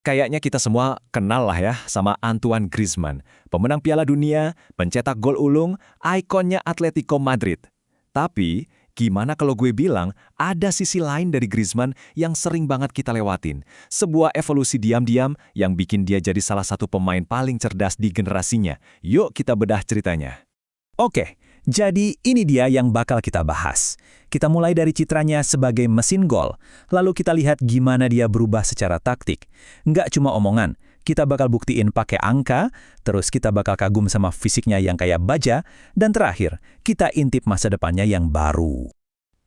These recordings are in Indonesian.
Kayaknya kita semua kenal lah ya sama Antoine Griezmann, pemenang Piala Dunia, pencetak gol ulung, ikonnya Atletico Madrid. Tapi, gimana kalau gue bilang ada sisi lain dari Griezmann yang sering banget kita lewatin? Sebuah evolusi diam-diam yang bikin dia jadi salah satu pemain paling cerdas di generasinya. Yuk kita bedah ceritanya. Oke, jadi ini dia yang bakal kita bahas. Kita mulai dari citranya sebagai mesin gol, lalu kita lihat gimana dia berubah secara taktik. Nggak cuma omongan, kita bakal buktiin pakai angka, terus kita bakal kagum sama fisiknya yang kayak baja, dan terakhir, kita intip masa depannya yang baru.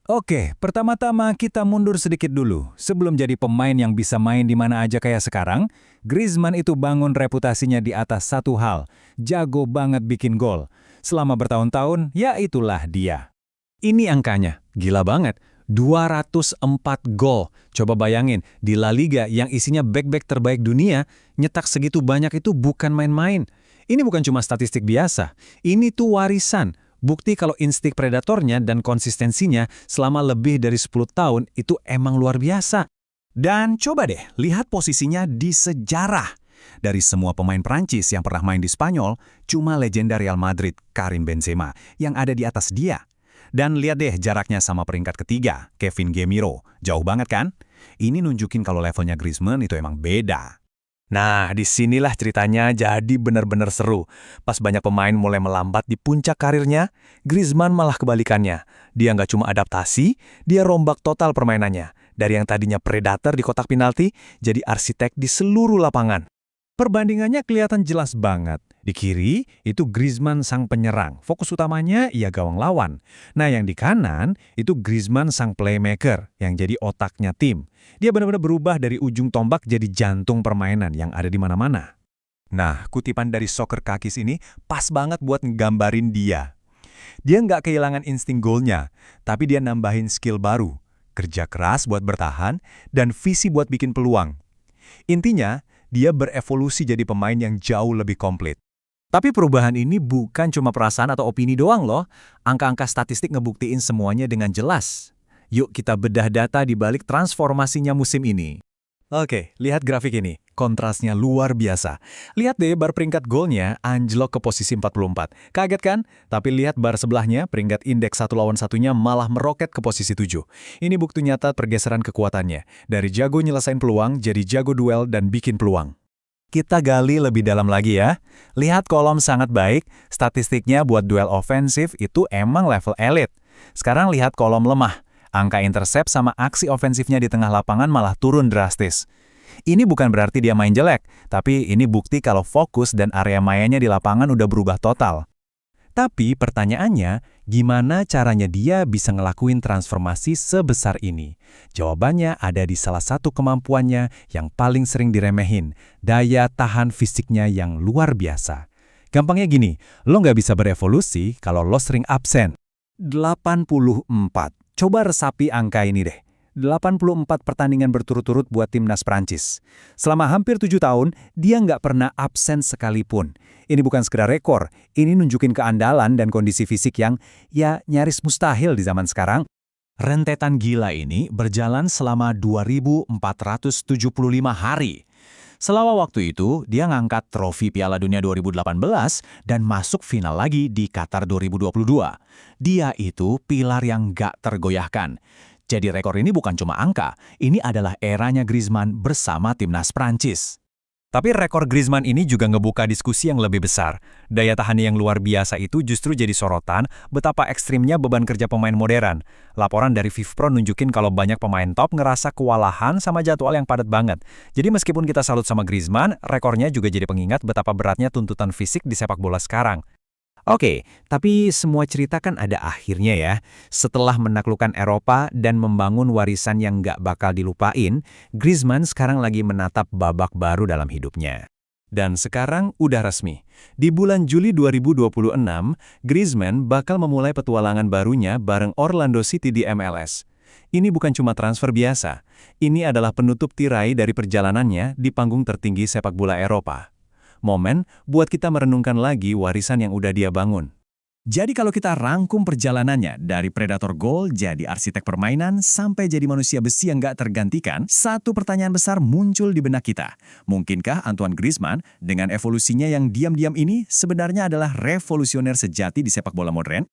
Oke, pertama-tama kita mundur sedikit dulu. Sebelum jadi pemain yang bisa main di mana aja kayak sekarang, Griezmann itu bangun reputasinya di atas satu hal, jago banget bikin gol. Selama bertahun-tahun, ya itulah dia. Ini angkanya, gila banget. 204 gol. Coba bayangin, di La Liga yang isinya bek-bek terbaik dunia, nyetak segitu banyak itu bukan main-main. Ini bukan cuma statistik biasa, ini tuh warisan. Bukti kalau insting predatornya dan konsistensinya selama lebih dari 10 tahun itu emang luar biasa. Dan coba deh, lihat posisinya di sejarah. Dari semua pemain Prancis yang pernah main di Spanyol, cuma legenda Real Madrid, Karim Benzema, yang ada di atas dia. Dan lihat deh jaraknya sama peringkat ketiga, Kevin Gemiro. Jauh banget kan? Ini nunjukin kalau levelnya Griezmann itu emang beda. Nah, disinilah ceritanya jadi benar-benar seru. Pas banyak pemain mulai melambat di puncak karirnya, Griezmann malah kebalikannya. Dia nggak cuma adaptasi, dia rombak total permainannya. Dari yang tadinya predator di kotak penalti, jadi arsitek di seluruh lapangan. Perbandingannya kelihatan jelas banget. Di kiri, itu Griezmann sang penyerang. Fokus utamanya ia gawang lawan. Nah, yang di kanan, itu Griezmann sang playmaker, yang jadi otaknya tim. Dia benar-benar berubah dari ujung tombak jadi jantung permainan yang ada di mana-mana. Nah, kutipan dari Soccer Kakis ini pas banget buat nggambarin dia. Dia nggak kehilangan insting golnya, tapi dia nambahin skill baru, kerja keras buat bertahan, dan visi buat bikin peluang. Intinya, dia berevolusi jadi pemain yang jauh lebih komplit. Tapi perubahan ini bukan cuma perasaan atau opini doang loh. Angka-angka statistik ngebuktiin semuanya dengan jelas. Yuk kita bedah data di balik transformasinya musim ini. Oke, lihat grafik ini. Kontrasnya luar biasa. Lihat deh bar peringkat golnya anjlok ke posisi 44. Kaget kan? Tapi lihat bar sebelahnya, peringkat indeks satu lawan satunya malah meroket ke posisi 7. Ini bukti nyata pergeseran kekuatannya. Dari jago nyelesain peluang, jadi jago duel dan bikin peluang. Kita gali lebih dalam lagi ya. Lihat kolom sangat baik, statistiknya buat duel ofensif itu emang level elit. Sekarang lihat kolom lemah. Angka intercept sama aksi ofensifnya di tengah lapangan malah turun drastis. Ini bukan berarti dia main jelek, tapi ini bukti kalau fokus dan area mainnya di lapangan udah berubah total. Tapi pertanyaannya, gimana caranya dia bisa ngelakuin transformasi sebesar ini? Jawabannya ada di salah satu kemampuannya yang paling sering diremehin, daya tahan fisiknya yang luar biasa. Gampangnya gini, lo nggak bisa berevolusi kalau lo sering absen. 84. Coba resapi angka ini deh. 84 pertandingan berturut-turut buat timnas Prancis. Selama hampir 7 tahun, dia nggak pernah absen sekalipun. Ini bukan sekedar rekor, ini nunjukin keandalan dan kondisi fisik yang ya nyaris mustahil di zaman sekarang. Rentetan gila ini berjalan selama 2.475 hari. Selama waktu itu, dia ngangkat trofi Piala Dunia 2018 dan masuk final lagi di Qatar 2022. Dia itu pilar yang gak tergoyahkan. Jadi rekor ini bukan cuma angka, ini adalah eranya Griezmann bersama timnas Prancis. Tapi rekor Griezmann ini juga ngebuka diskusi yang lebih besar. Daya tahannya yang luar biasa itu justru jadi sorotan betapa ekstrimnya beban kerja pemain modern. Laporan dari FIFPro nunjukin kalau banyak pemain top ngerasa kewalahan sama jadwal yang padat banget. Jadi meskipun kita salut sama Griezmann, rekornya juga jadi pengingat betapa beratnya tuntutan fisik di sepak bola sekarang. Oke, tapi semua cerita kan ada akhirnya ya. Setelah menaklukkan Eropa dan membangun warisan yang nggak bakal dilupain, Griezmann sekarang lagi menatap babak baru dalam hidupnya. Dan sekarang udah resmi. Di bulan Juli 2026, Griezmann bakal memulai petualangan barunya bareng Orlando City di MLS. Ini bukan cuma transfer biasa. Ini adalah penutup tirai dari perjalanannya di panggung tertinggi sepak bola Eropa. Momen buat kita merenungkan lagi warisan yang udah dia bangun. Jadi kalau kita rangkum perjalanannya dari predator gol jadi arsitek permainan sampai jadi manusia besi yang gak tergantikan, satu pertanyaan besar muncul di benak kita. Mungkinkah Antoine Griezmann dengan evolusinya yang diam-diam ini sebenarnya adalah revolusioner sejati di sepak bola modern?